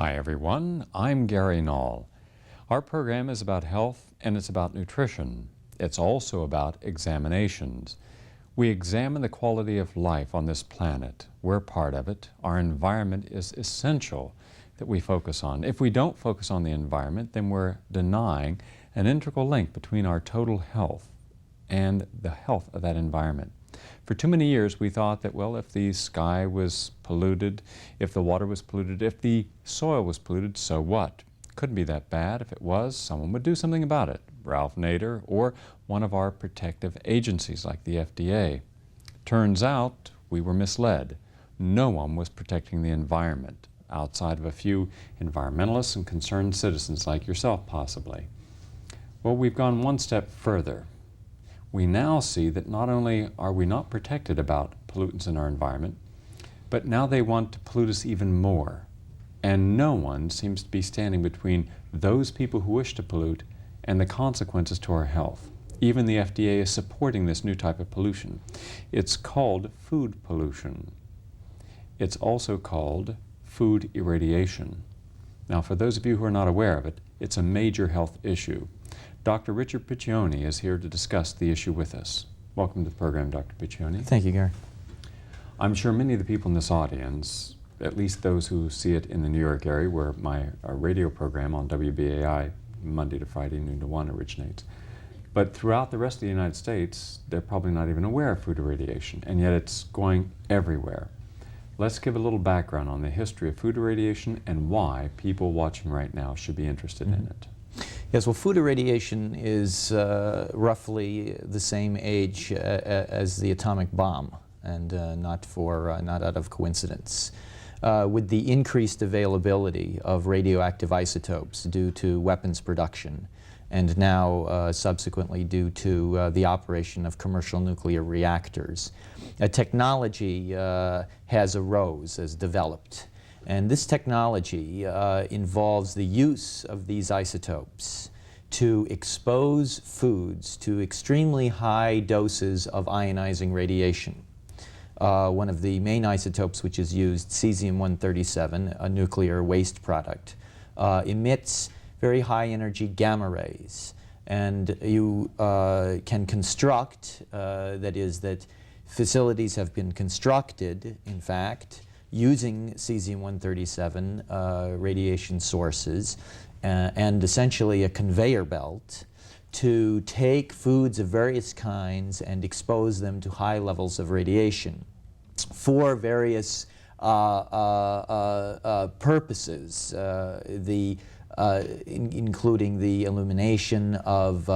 Hi everyone, I'm Gary Knoll. Our program is about health and it's about nutrition. It's also about examinations. We examine the quality of life on this planet. We're part of it. Our environment is essential that we focus on. If we don't focus on the environment, then we're denying an integral link between our total health and the health of that environment. For too many years we thought that, well, if the sky was polluted, if the water was polluted, if the soil was polluted, so what? Couldn't be that bad. If it was, someone would do something about it. Ralph Nader or one of our protective agencies like the FDA. Turns out we were misled. No one was protecting the environment outside of a few environmentalists and concerned citizens like yourself possibly. Well, we've gone one step further. We now see that not only are we not protected about pollutants in our environment, but now they want to pollute us even more. And no one seems to be standing between those people who wish to pollute and the consequences to our health. Even the FDA is supporting this new type of pollution. It's called food pollution. It's also called food irradiation. Now, for those of you who are not aware of it, it's a major health issue. Dr. Richard Piccioni is here to discuss the issue with us. Welcome to the program, Dr. Piccioni. Thank you, Gary. I'm sure many of the people in this audience, at least those who see it in the New York area where my radio program on WBAI Monday to Friday, noon to 1 originates. But throughout the rest of the United States, they're probably not even aware of food irradiation, and yet it's going everywhere. Let's give a little background on the history of food irradiation and why people watching right now should be interested in it. Yes, well, food irradiation is roughly the same age as the atomic bomb, and not out of coincidence. With the increased availability of radioactive isotopes due to weapons production, and now subsequently due to the operation of commercial nuclear reactors, a technology has developed. And this technology involves the use of these isotopes to expose foods to extremely high doses of ionizing radiation. One of the main isotopes which is used, cesium-137, a nuclear waste product, emits very high energy gamma rays. And you can construct, that is, that facilities have been constructed, in fact, using cesium-137 radiation sources and essentially a conveyor belt to take foods of various kinds and expose them to high levels of radiation for various purposes, including the elimination of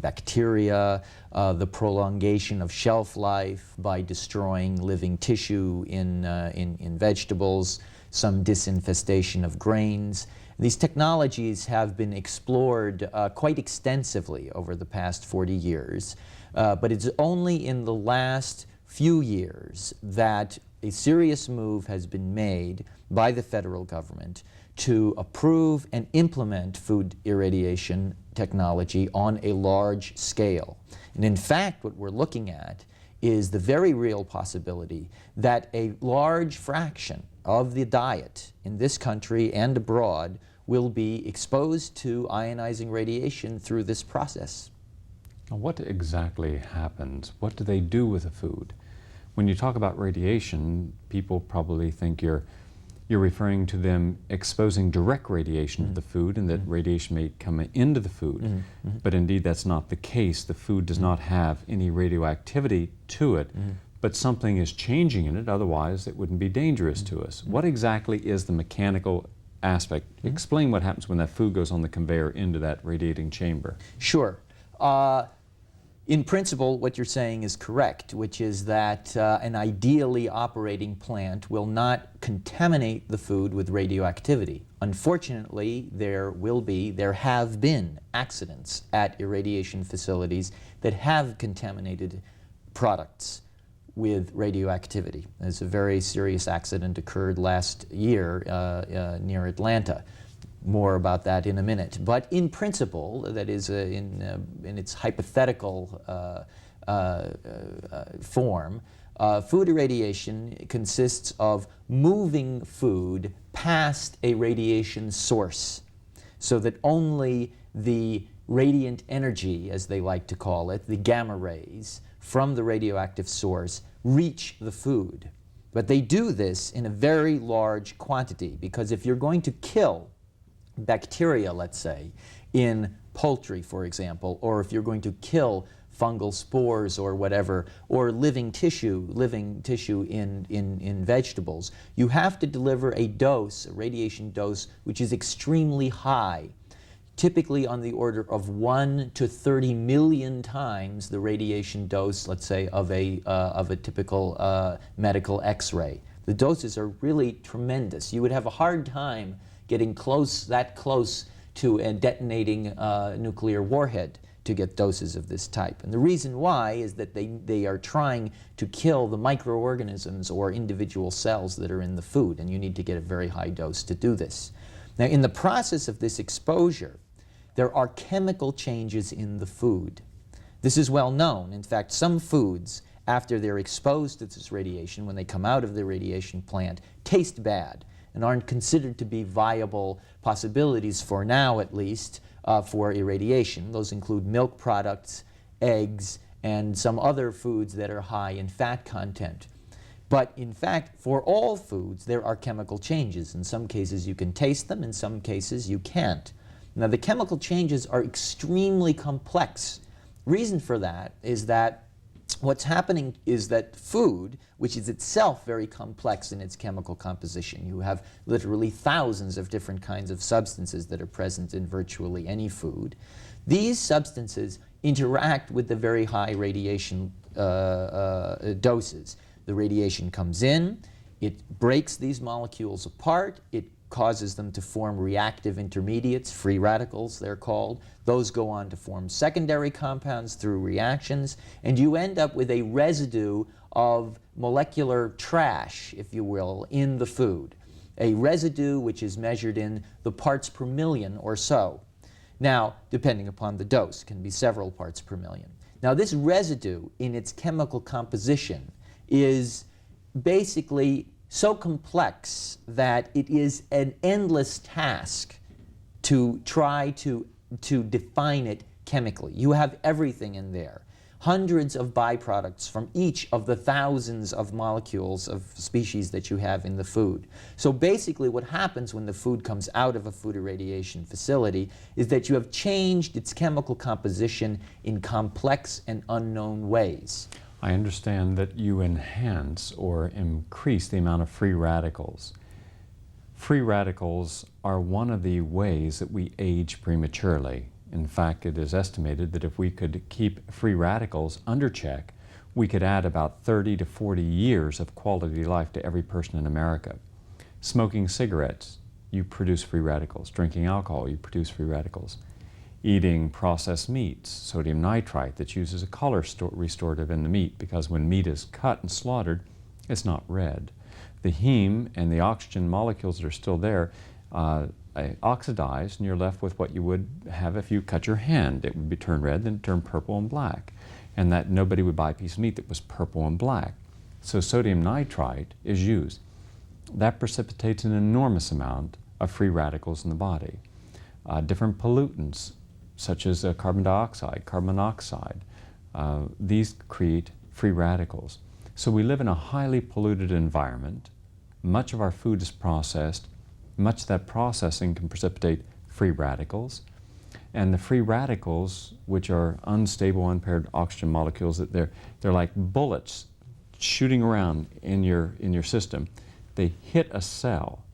bacteria, the prolongation of shelf life by destroying living tissue in vegetables, some disinfestation of grains. These technologies have been explored quite extensively over the past 40 years, but it's only in the last few years that a serious move has been made by the federal government to approve and implement food irradiation technology on a large scale. And in fact, what we're looking at is the very real possibility that a large fraction of the diet in this country and abroad will be exposed to ionizing radiation through this process. Now, what exactly happens? What do they do with the food? When you talk about radiation, people probably think you're referring to them exposing direct radiation to the food and that radiation may come into the food. But indeed that's not the case. The food does not have any radioactivity to it, but something is changing in it, otherwise it wouldn't be dangerous to us. What exactly is the mechanical aspect? Explain what happens when that food goes on the conveyor into that radiating chamber. Sure. In principle, what you're saying is correct, which is that an ideally operating plant will not contaminate the food with radioactivity. Unfortunately, there have been accidents at irradiation facilities that have contaminated products with radioactivity. There's a very serious accident occurred last year near Atlanta. More about that in a minute. But in principle, that is in its hypothetical form, Food irradiation consists of moving food past a radiation source so that only the radiant energy, as they like to call it, the gamma rays from the radioactive source, reach the food. But they do this in a very large quantity, because if you're going to kill bacteria, let's say, in poultry, for example, or if you're going to kill fungal spores or whatever, or living tissue in vegetables, you have to deliver a dose, a radiation dose, which is extremely high, typically on the order of 1 to 30 million times the radiation dose, let's say, of a typical medical X-ray. The doses are really tremendous. You would have a hard time getting that close to a detonating nuclear warhead to get doses of this type. And the reason why is that they are trying to kill the microorganisms or individual cells that are in the food, and you need to get a very high dose to do this. Now, in the process of this exposure, there are chemical changes in the food. This is well known. In fact, some foods, after they're exposed to this radiation, when they come out of the radiation plant, taste bad and aren't considered to be viable possibilities, for now at least, for irradiation. Those include milk products, eggs, and some other foods that are high in fat content. But in fact, for all foods, there are chemical changes. In some cases you can taste them, in some cases you can't. Now, the chemical changes are extremely complex. Reason for that is that what's happening is that food, which is itself very complex in its chemical composition, you have literally thousands of different kinds of substances that are present in virtually any food. These substances interact with the very high radiation doses. The radiation comes in, it breaks these molecules apart, it causes them to form reactive intermediates, free radicals they're called. Those go on to form secondary compounds through reactions, and you end up with a residue of molecular trash, if you will, in the food. A residue which is measured in the parts per million or so. Now, depending upon the dose, can be several parts per million. Now, this residue in its chemical composition is basically so complex that it is an endless task to try to define it chemically. You have everything in there. Hundreds of byproducts from each of the thousands of molecules of species that you have in the food. So basically what happens when the food comes out of a food irradiation facility is that you have changed its chemical composition in complex and unknown ways. I understand that you enhance or increase the amount of free radicals. Free radicals are one of the ways that we age prematurely. In fact, it is estimated that if we could keep free radicals under check, we could add about 30 to 40 years of quality life to every person in America. Smoking cigarettes, you produce free radicals. Drinking alcohol, you produce free radicals. Eating processed meats, sodium nitrite that uses a color restorative in the meat, because when meat is cut and slaughtered, it's not red. The heme and the oxygen molecules that are still there oxidize, and you're left with what you would have if you cut your hand. It would be turned red, then turn purple and black. And that nobody would buy a piece of meat that was purple and black. So sodium nitrite is used. That precipitates an enormous amount of free radicals in the body. Different pollutants, such as carbon dioxide, carbon monoxide, these create free radicals. So we live in a highly polluted environment. Much of our food is processed. Much of that processing can precipitate free radicals. And the free radicals, which are unstable, unpaired oxygen molecules, that they're like bullets shooting around in your system. They hit a cell,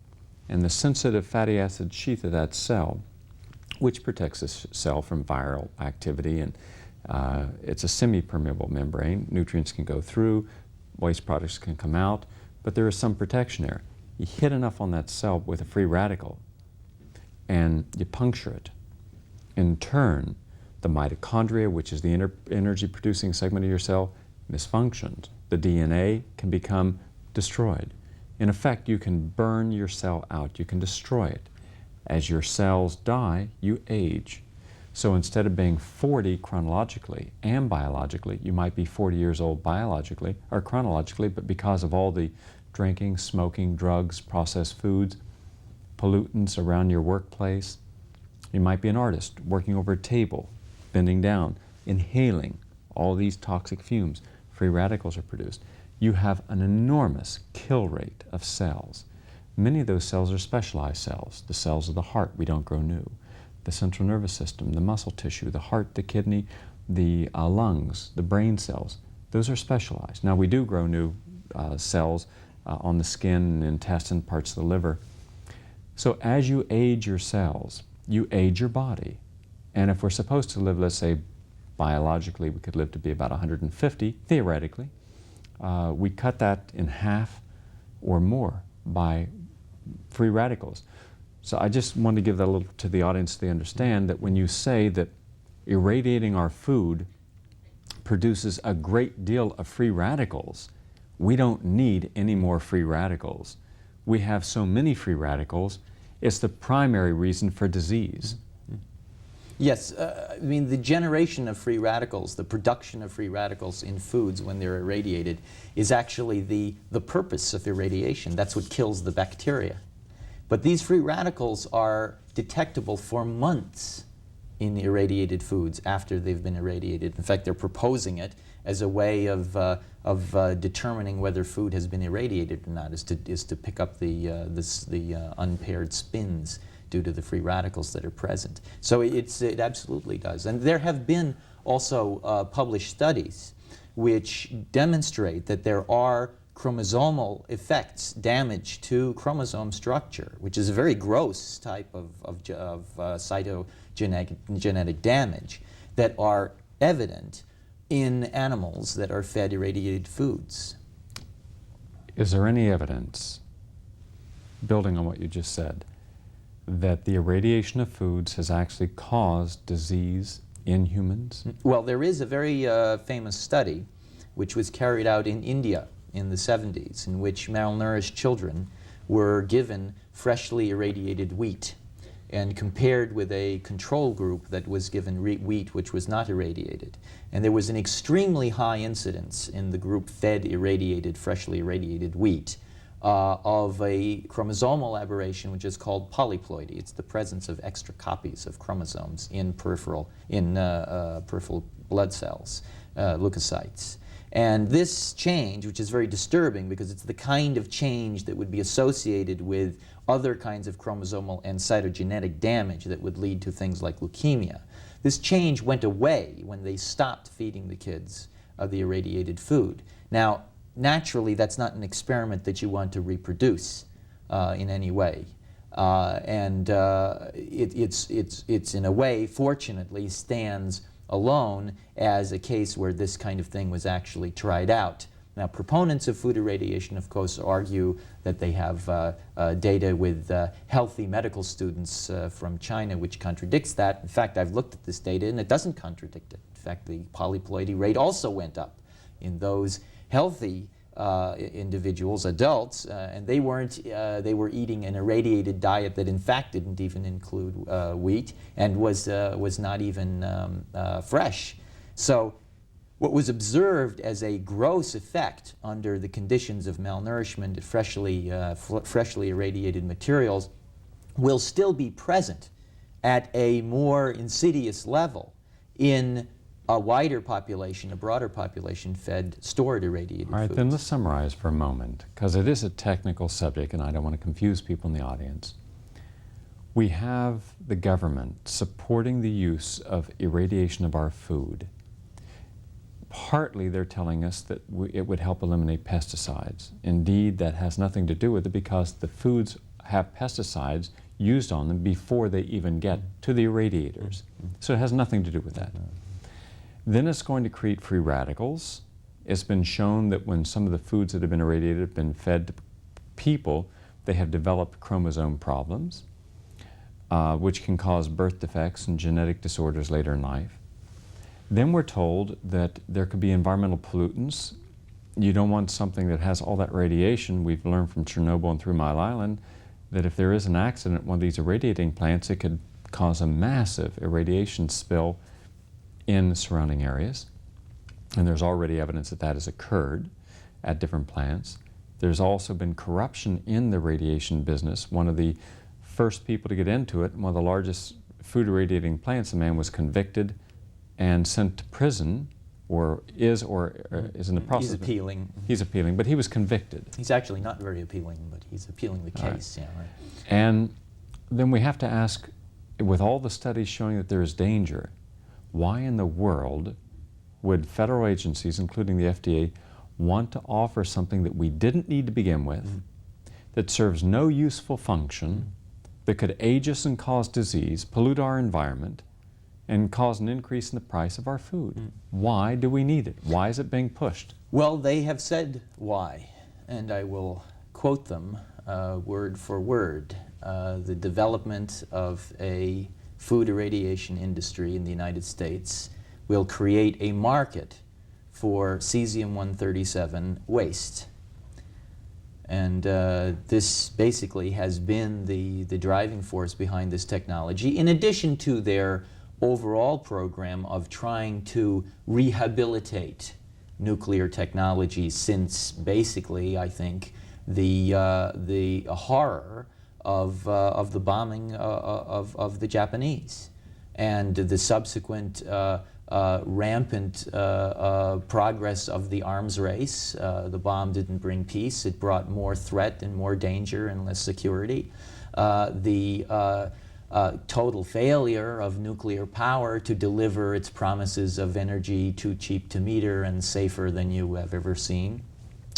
and the sensitive fatty acid sheath of that cell, which protects this cell from viral activity, and it's a semi-permeable membrane. Nutrients can go through, waste products can come out, but there is some protection there. You hit enough on that cell with a free radical, and you puncture it. In turn, the mitochondria, which is the energy-producing segment of your cell, misfunctions. The DNA can become destroyed. In effect, you can burn your cell out. You can destroy it. As your cells die, you age. So instead of being 40 chronologically and biologically, you might be 40 years old biologically or chronologically, but because of all the drinking, smoking, drugs, processed foods, pollutants around your workplace, you might be an artist working over a table, bending down, inhaling all these toxic fumes. Free radicals are produced. You have an enormous kill rate of cells. Many of those cells are specialized cells. The cells of the heart, we don't grow new. The central nervous system, the muscle tissue, the heart, the kidney, the lungs, the brain cells, those are specialized. Now we do grow new cells on the skin and intestine, parts of the liver. So as you age your cells, you age your body. And if we're supposed to live, let's say biologically, we could live to be about 150, theoretically. We cut that in half or more by free radicals. So I just want to give that a little to the audience so they understand that when you say that irradiating our food produces a great deal of free radicals, we don't need any more free radicals. We have so many free radicals, it's the primary reason for disease. Yes, I mean the generation of free radicals, the production of free radicals in foods when they're irradiated is actually the purpose of irradiation. That's what kills the bacteria. But these free radicals are detectable for months in irradiated foods after they've been irradiated. In fact, they're proposing it as a way of determining whether food has been irradiated or not, is to pick up the unpaired spins due to the free radicals that are present. So it absolutely does. And there have been also published studies which demonstrate that there are chromosomal effects, damage to chromosome structure, which is a very gross type of cytogenetic damage, that are evident in animals that are fed irradiated foods. Is there any evidence, building on what you just said, that the irradiation of foods has actually caused disease in humans? Well, there is a very famous study which was carried out in India in the 70s, in which malnourished children were given freshly irradiated wheat and compared with a control group that was given wheat which was not irradiated. And there was an extremely high incidence in the group fed freshly irradiated wheat of a chromosomal aberration which is called polyploidy. It's the presence of extra copies of chromosomes in peripheral blood cells, leukocytes. And this change, which is very disturbing because it's the kind of change that would be associated with other kinds of chromosomal and cytogenetic damage that would lead to things like leukemia. This change went away when they stopped feeding the kids the irradiated food. Now, naturally, that's not an experiment that you want to reproduce in any way. It's in a way, fortunately, stands alone as a case where this kind of thing was actually tried out. Now, proponents of food irradiation, of course, argue that they have data with healthy medical students from China which contradicts that. In fact, I've looked at this data and it doesn't contradict it. In fact, the polyploidy rate also went up in those healthy individuals, adults, and they were eating an irradiated diet that in fact didn't even include wheat and was not even fresh. So what was observed as a gross effect under the conditions of malnourishment of freshly irradiated materials will still be present at a more insidious level in a wider population, a broader population fed stored irradiated All right, foods. then let's summarize for a moment, because it is a technical subject and I don't want to confuse people in the audience. We have the government supporting the use of irradiation of our food. Partly they're telling us that it would help eliminate pesticides. Indeed, that has nothing to do with it because the foods have pesticides used on them before they even get to the irradiators. So it has nothing to do with that. Then it's going to create free radicals. It's been shown that when some of the foods that have been irradiated have been fed to people, they have developed chromosome problems, which can cause birth defects and genetic disorders later in life. Then we're told that there could be environmental pollutants. You don't want something that has all that radiation. We've learned from Chernobyl and 3 Mile Island that if there is an accident at one of these irradiating plants, it could cause a massive irradiation spill in the surrounding areas. And there's already evidence that that has occurred at different plants. There's also been corruption in the radiation business. One of the first people to get into it, one of the largest food irradiating plants, a man was convicted and sent to prison, or is in the process. He's appealing. He's appealing, but he was convicted. He's actually not very appealing, but he's appealing the case. Right. Yeah, right. And then we have to ask, with all the studies showing that there is danger, why in the world would federal agencies, including the FDA, want to offer something that we didn't need to begin with, that serves no useful function, that could age us and cause disease, pollute our environment, and cause an increase in the price of our food? Why do we need it? Why is it being pushed? Well, they have said why, and I will quote them word for word. The development of a food irradiation industry in the United States will create a market for cesium-137 waste. And this basically has been the driving force behind this technology, in addition to their overall program of trying to rehabilitate nuclear technology since basically, I think, the horror of the bombing of the Japanese and the subsequent rampant progress of the arms race. The bomb didn't bring peace. It brought more threat and more danger and less security. The total failure of nuclear power to deliver its promises of energy too cheap to meter and safer than you have ever seen.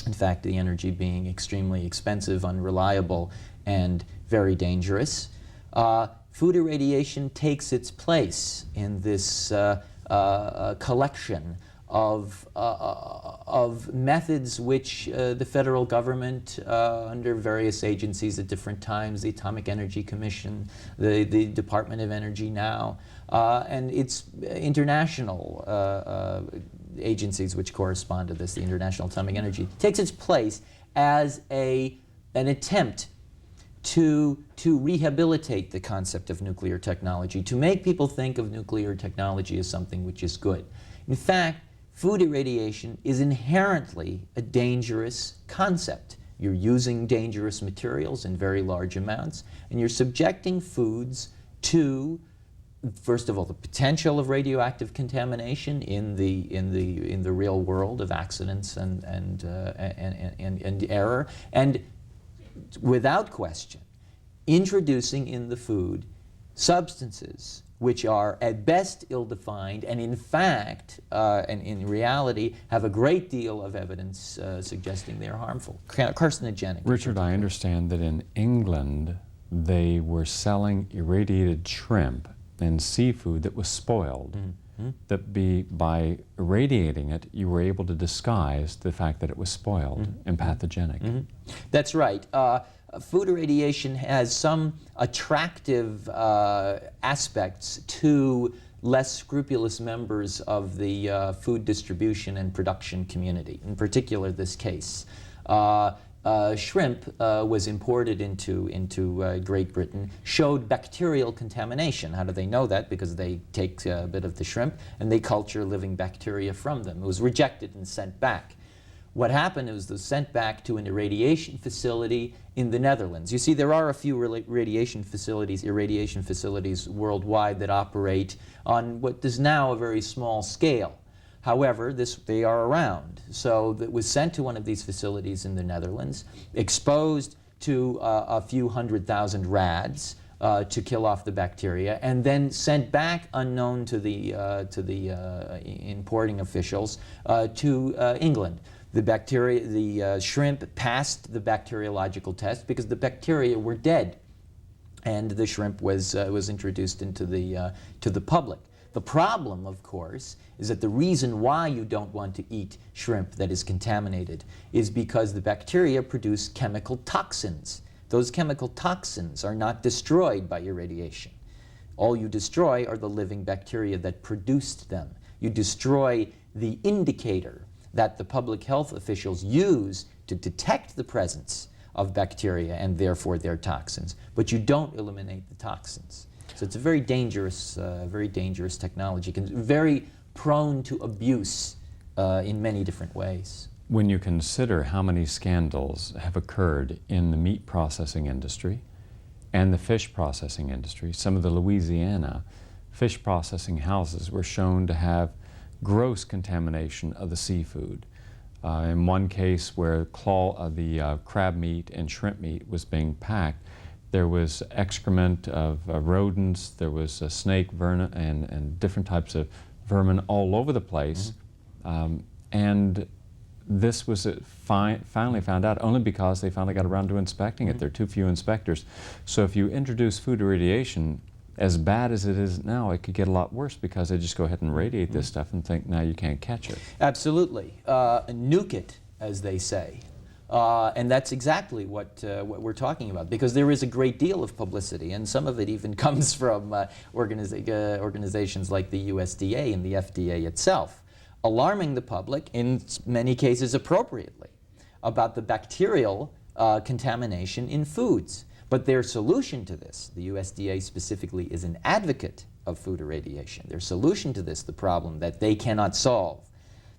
In fact, the energy being extremely expensive, unreliable, and very dangerous. Food irradiation takes its place in this collection of methods which the federal government, under various agencies at different times, the Atomic Energy Commission, the Department of Energy now, and its international agencies which correspond to this, the International Atomic Energy, takes its place as an attempt to rehabilitate the concept of nuclear technology, to make people think of nuclear technology as something which is good. In fact, food irradiation is inherently a dangerous concept. You're using dangerous materials in very large amounts, and you're subjecting foods to, first of all, the potential of radioactive contamination in the real world of accidents and error, and without question, introducing in the food substances which are at best ill-defined and in fact, and in reality, have a great deal of evidence suggesting they are harmful, carcinogenic. Richard, I understand that in England they were selling irradiated shrimp and seafood that was spoiled. That by irradiating it, you were able to disguise the fact that it was spoiled and pathogenic. That's right. Food irradiation has some attractive aspects to less scrupulous members of the food distribution and production community, in particular this case. Shrimp was imported into Great Britain, showed bacterial contamination. How do they know that? Because they take a bit of the shrimp and they culture living bacteria from them. It was rejected and sent back. What happened was it was sent back to an irradiation facility in the Netherlands. You see, there are a few irradiation facilities worldwide that operate on what is now a very small scale. However, they are around. So it was sent to one of these facilities in the Netherlands, exposed to a few 100,000 rads to kill off the bacteria, and then sent back unknown to the importing officials to England. The shrimp passed the bacteriological test because the bacteria were dead, and the shrimp was introduced into to the public. The problem, of course, is that the reason why you don't want to eat shrimp that is contaminated is because the bacteria produce chemical toxins. Those chemical toxins are not destroyed by irradiation. All you destroy are the living bacteria that produced them. You destroy the indicator that the public health officials use to detect the presence of bacteria and therefore their toxins, but you don't eliminate the toxins. So it's a very dangerous technology, very prone to abuse in many different ways. When you consider how many scandals have occurred in the meat processing industry and the fish processing industry, some of the Louisiana fish processing houses were shown to have gross contamination of the seafood. In one case where the crab meat and shrimp meat was being packed, there was excrement of rodents, there was snake vermin and different types of vermin all over the place. And this was finally found out only because they finally got around to inspecting it. There are too few inspectors. So if you introduce food irradiation, as bad as it is now, it could get a lot worse because they just go ahead and radiate this stuff and think now you can't catch it. Absolutely. Nuke it, as they say. And that's exactly what we're talking about, because there is a great deal of publicity, and some of it even comes from organizations like the USDA and the FDA itself, alarming the public, in many cases appropriately, about the bacterial contamination in foods. But their solution to this, the USDA specifically, is an advocate of food irradiation. Their solution to this, the problem that they cannot solve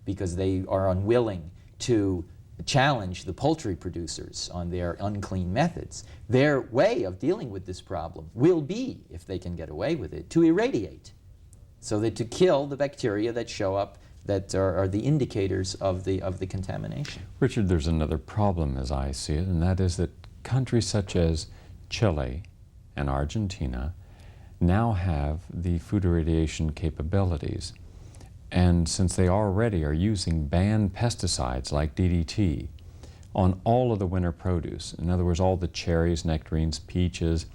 because they are unwilling to challenge the poultry producers on their unclean methods, their way of dealing with this problem will be, if they can get away with it, to irradiate. So that to kill the bacteria that show up that are the indicators of the contamination. Richard, there's another problem as I see it, and that is that countries such as Chile and Argentina now have the food irradiation capabilities. And since they already are using banned pesticides like DDT on all of the winter produce, in other words, all the cherries, nectarines, peaches,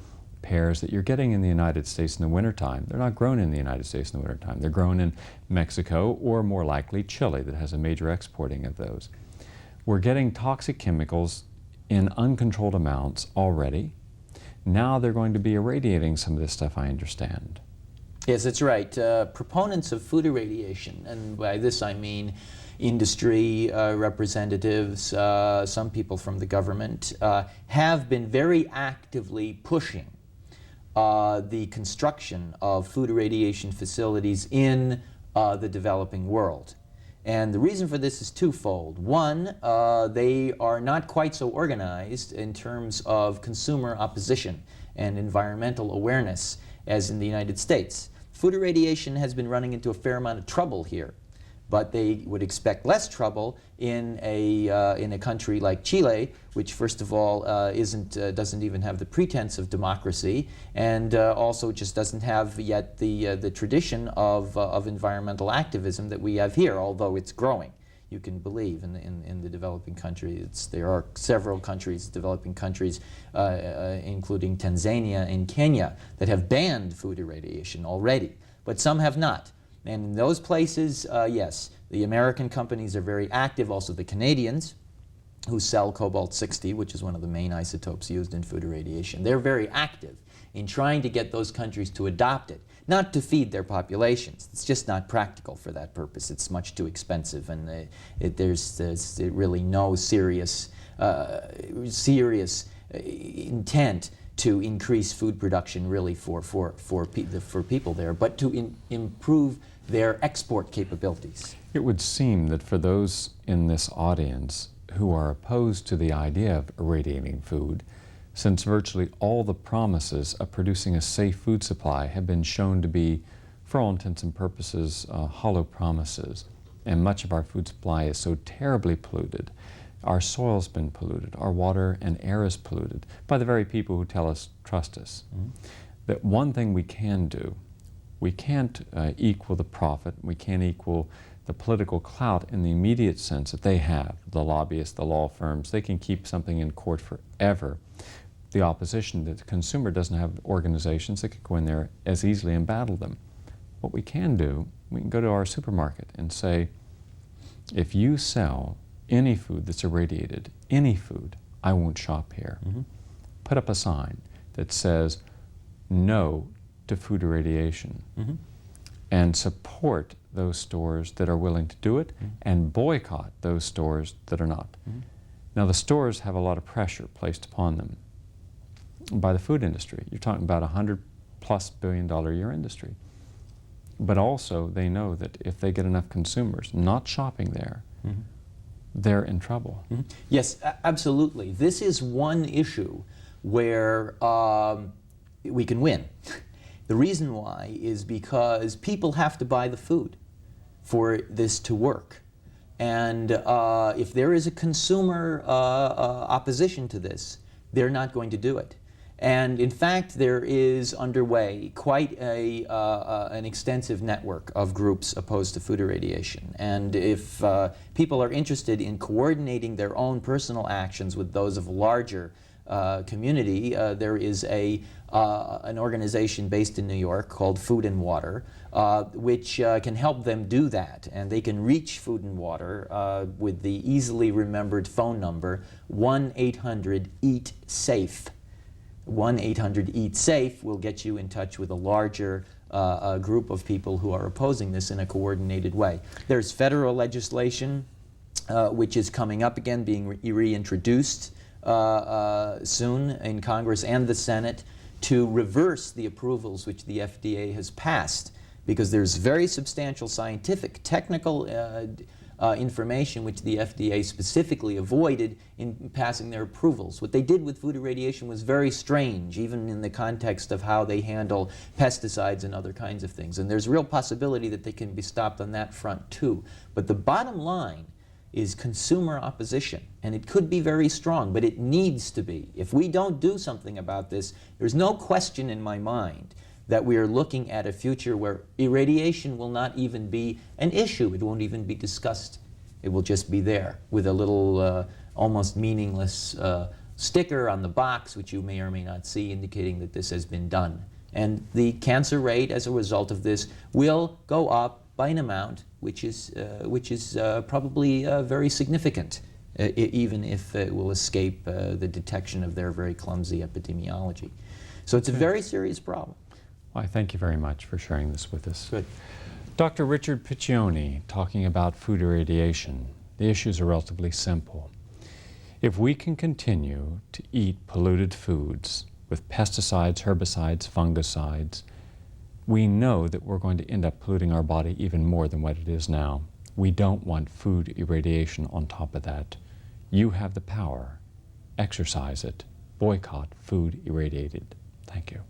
pears that you're getting in the United States in the wintertime, they're not grown in the United States in the wintertime. They're grown in Mexico or more likely Chile that has a major exporting of those. We're getting toxic chemicals in uncontrolled amounts already. Now they're going to be irradiating some of this stuff, I understand. Yes, that's right. Proponents of food irradiation, and by this I mean industry representatives, some people from the government, have been very actively pushing the construction of food irradiation facilities in the developing world. And the reason for this is twofold. One, they are not quite so organized in terms of consumer opposition and environmental awareness as in the United States. Food irradiation has been running into a fair amount of trouble here, but they would expect less trouble in a country like Chile, which first of all doesn't even have the pretense of democracy, and also just doesn't have yet the tradition of environmental activism that we have here, although it's growing. You can believe in the developing countries. There are several countries, developing countries, including Tanzania and Kenya, that have banned food irradiation already, but some have not. And in those places, yes, the American companies are very active, also the Canadians, who sell cobalt-60, which is one of the main isotopes used in food irradiation. They're very active in trying to get those countries to adopt it, not to feed their populations. It's just not practical for that purpose. It's much too expensive, and there's really no serious intent to increase food production really for people there, but to improve their export capabilities. It would seem that for those in this audience who are opposed to the idea of irradiating food, since virtually all the promises of producing a safe food supply have been shown to be, for all intents and purposes, hollow promises, and much of our food supply is so terribly polluted, our soil's been polluted, our water and air is polluted by the very people who tell us, trust us. That one thing we can do, we can't equal the profit, we can't equal the political clout in the immediate sense that they have, the lobbyists, the law firms. They can keep something in court forever. The opposition, the consumer doesn't have organizations that can go in there as easily and battle them. What we can do, we can go to our supermarket and say, if you sell any food that's irradiated, any food, I won't shop here. Put up a sign that says no to food irradiation, and support those stores that are willing to do it, and boycott those stores that are not. Now the stores have a lot of pressure placed upon them by the food industry. You're talking about 100 plus billion-dollar-a-year industry. But also they know that if they get enough consumers not shopping there, they're in trouble. Yes, absolutely. This is one issue where we can win. The reason why is because people have to buy the food for this to work. And if there is a consumer opposition to this, they're not going to do it. And in fact, there is underway quite an extensive network of groups opposed to food irradiation. And if people are interested in coordinating their own personal actions with those of a larger community, there is an organization based in New York called Food and Water, which can help them do that. And they can reach Food and Water with the easily remembered phone number 1-800-EAT-SAFE. 1-800-EAT-SAFE will get you in touch with a larger group of people who are opposing this in a coordinated way. There's federal legislation which is coming up again, being reintroduced soon in Congress and the Senate to reverse the approvals which the FDA has passed, because there's very substantial scientific, technical information which the FDA specifically avoided in passing their approvals. What they did with food irradiation was very strange, even in the context of how they handle pesticides and other kinds of things. And there's real possibility that they can be stopped on that front too. But the bottom line is consumer opposition, and it could be very strong, but it needs to be. If we don't do something about this, there's no question in my mind that we are looking at a future where irradiation will not even be an issue. It won't even be discussed. It will just be there with a little almost meaningless sticker on the box, which you may or may not see, indicating that this has been done. And the cancer rate as a result of this will go up by an amount which is probably very significant, even if it will escape the detection of their very clumsy epidemiology. So it's a very serious problem. Well, I thank you very much for sharing this with us. Good. Dr. Richard Piccioni, talking about food irradiation. The issues are relatively simple. If we can continue to eat polluted foods with pesticides, herbicides, fungicides, we know that we're going to end up polluting our body even more than what it is now. We don't want food irradiation on top of that. You have the power. Exercise it. Boycott food irradiated. Thank you.